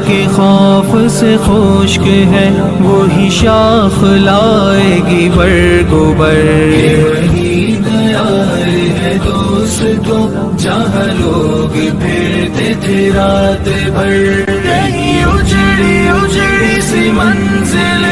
के खौफ से खुश्क है वही शाख लाएगी बरगुबर। वही दयाल है दोस्तों जहाँ लोग फिरते थे रात भर। नहीं उजड़ी उजड़ी सी मंजिल